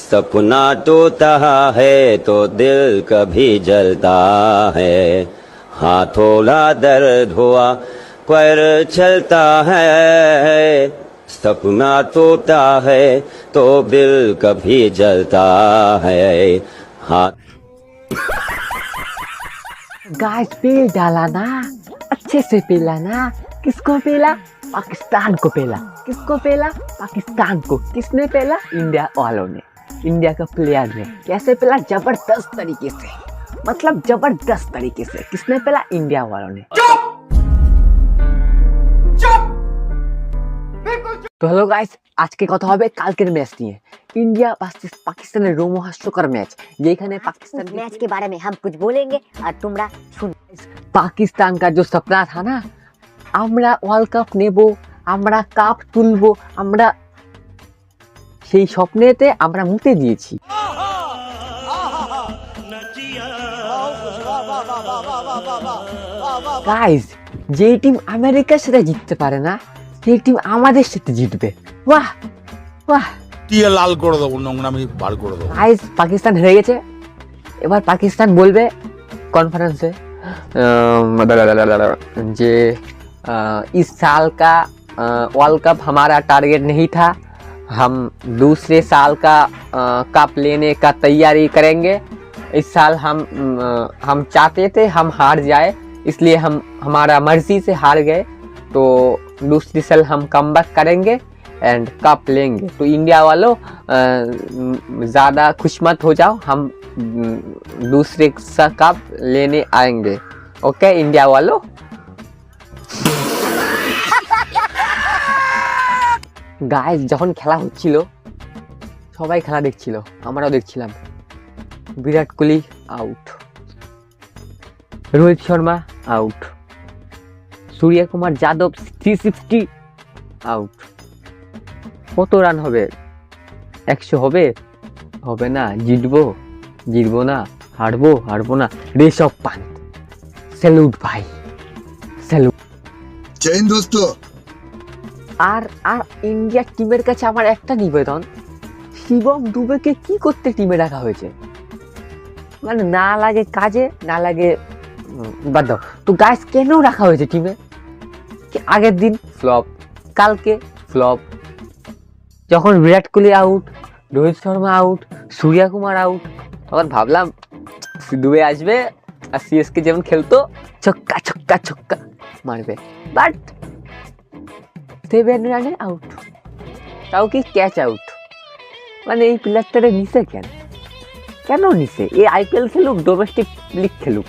सपना टूटा है तो दिल कभी जलता है, हाथों ला दर्द हुआ पर चलता है, सपना टूटा है तो दिल कभी जलता है, हाथ। गाइस पेल डाला ना, अच्छे से पेला ना। किसको पेला? पाकिस्तान को पेला। किसको पेला? पाकिस्तान को। किसने पेला? इंडिया वालों ने, इंडिया का प्लेयर ने। कैसे पेला? जबरदस्त तरीके से, मतलब जबरदस्त तरीके से। किसने पेला? इंडिया वालों ने। তো হ্যালো গাইস, আজকে কথা হবে কালকের ম্যাচ নিয়ে। इंडिया वर्सेस पाकिस्तान रोमहर्षकर मैच, যেখানে पाकिस्तान मैच के बारे में हम कुछ बोलेंगे और तुमरा सुन। पाकिस्तान का जो सपना था ना, আমরা ওয়ার্ল্ড কাপ নেব, আমরা কাপ তুলব, আমরা সেই স্বপ্নেতে আমরা মুতে দিয়েছি। গাইস, যে টিম আমেরিকার সাথে জিততে পারে না, সেই টিম আমাদের সাথে জিতবে। বাহ বাহ, টিয়া লাল করে দেবো, নোংরামি বার করে দেবো। গাইস, পাকিস্তান হেরে গেছে। এবার পাকিস্তান বলবে কনফারেন্সে যে इस साल का वर्ल्ड कप हमारा टारगेट नहीं था, हम दूसरे साल का कप लेने का तैयारी करेंगे। इस साल हम चाहते थे हम हार जाए, इसलिए हम हमारा मर्जी से हार गए, तो दूसरी साल हम कमबैक करेंगे एंड कप लेंगे। तो इंडिया वालों ज़्यादा खुश मत हो जाओ, हम दूसरे सा कप लेने आएंगे। ओके इंडिया वालों। গাইস, যখন খেলা হচ্ছিল সবাই খেলা দেখছিল, আমরাও দেখছিলাম। বিরাট কোহলি আউট, রোহিত শর্মা আউট, সূর্য কুমার যাদব 360 আউট। কত রান হবে? 100 হবে? হবে না। জিতবো না, হারবো না। ঋষভ পান্ত, স্যালুট ভাই, স্যালুট। জয় হিন্দ দোস্ত। আর ইন্ডিয়া টিমের কাছে আমার একটা নিবেদন, শিবম দুবেকে কি করতে টিমে রাখা হয়েছে? মানে না লাগে কাজে, না লাগে বাদ দাও। তো গাইস, কেন রাখা হয়েছে টিমে? আগের দিন ফ্লপ, কালকে ফ্লপ। যখন বিরাট কোহলি আউট, রোহিত শর্মা আউট, সূর্য কুমার আউট, তখন ভাবলাম দুবে আসবে আর সিএসকে যেমন খেলতো ছক্কা ছক্কা ছক্কা মারবে, বাট 7 রানে আউট, তাও কি ক্যাচ আউট। মানে এই প্লেয়ারটারে নিছে কেন নিছে? এ আইপিএল খেলুক, ডোমেস্টিক লিগ খেলুক,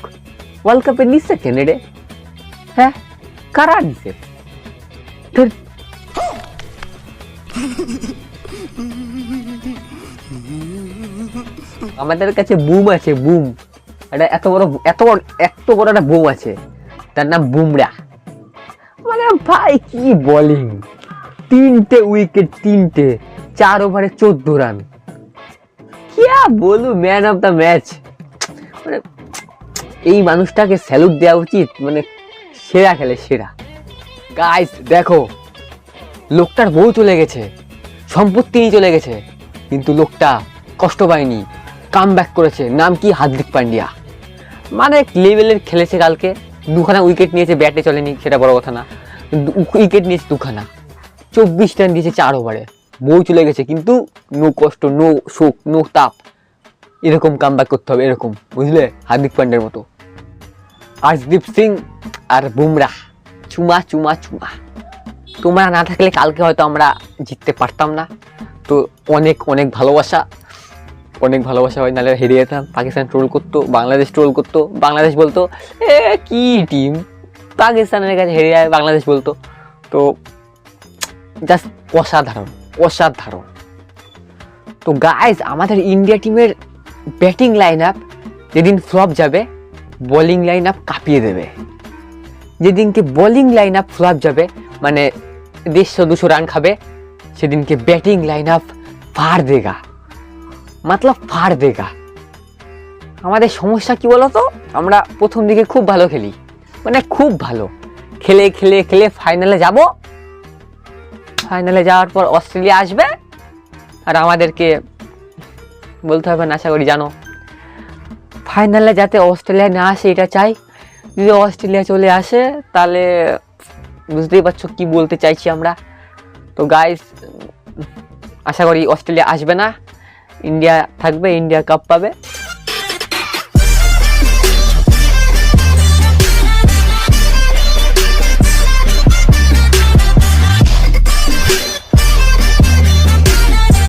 ওয়ার্ল্ড কাপে নিছে কেন রে? হ্যাঁ, কারা নিছে? আমাদের কাছে বুম আছে, বুম। এটা এত বড় একটা বুম আছে, তার নাম বুমরা। মানে ভাই কি বোলিং, 3টে উইকেট, 4 ওভারে 14 রান। কি বলবো, ম্যান অফ দ্য ম্যাচ। মানে এই মানুষটাকে স্যালুট দেওয়া উচিত, মানে সেরা খেলে সেরা। গাইস দেখো, লোকটার বউ চলে গেছে, সম্পত্তি চলে গেছে, কিন্তু লোকটা কষ্ট পায়নি, কাম ব্যাক করেছে। নাম কি? হার্দিক পান্ডিয়া। মানে লেভেলের খেলেছে। কালকে 2খানা উইকেট নিয়েছে, ব্যাটে চলেনি সেটা বড় কথা না, উইকেট নিয়েছে 2খানা, 24 রান দিয়েছে 4 ওভারে। বউ চলে গেছে, কিন্তু নো কষ্ট, নো শোক, নো তাপ। এরকম কাম ব্যাক করতে হবে, এরকম, বুঝলে? হার্দিক পান্ডিয়ার মতো। আর্শদীপ সিং আর বুমরাহ চুমা চুমা চুমা। তোমরা না থাকলে কালকে হয়তো আমরা জিততে পারতাম না। তো অনেক ভালোবাসা হয়, নাহলে হেরে যেতাম। পাকিস্তান ট্রোল করতো, বাংলাদেশ ট্রোল করতো, বাংলাদেশ বলতো কি টিম, পাকিস্তানের কাছে হেরে যায় বাংলাদেশ বলতো। তো জাস্ট অসাধারণ। তো গাইজ, আমাদের ইন্ডিয়া টিমের ব্যাটিং লাইন আপ যেদিন ফ্লপ যাবে, বোলিং লাইন আপ কাঁপিয়ে দেবে। যেদিনকে বোলিং লাইন আপ ফ্লপ যাবে, মানে 150-200 রান খাবে, সেদিনকে ব্যাটিং লাইন আপ ফাড় দেগা। আমাদের সমস্যা কি বলতো? আমরা প্রথম দিকে খুব ভালো খেলি, মানে খুব ভালো খেলে ফাইনালে যাব। ফাইনালে যাওয়ার পর অস্ট্রেলিয়া আসবে আর আমাদেরকে বলতে হবে না, আশা করি জানো। ফাইনালে যাতে অস্ট্রেলিয়া না আসে এটা চাই। যদি অস্ট্রেলিয়া চলে আসে তাহলে বুঝতেই পারছো কি বলতে চাইছি আমরা। তো গাইস আশা করি অস্ট্রেলিয়া আসবে না, ইন্ডিয়া থাকবে, ইন্ডিয়া কাপ পাবে।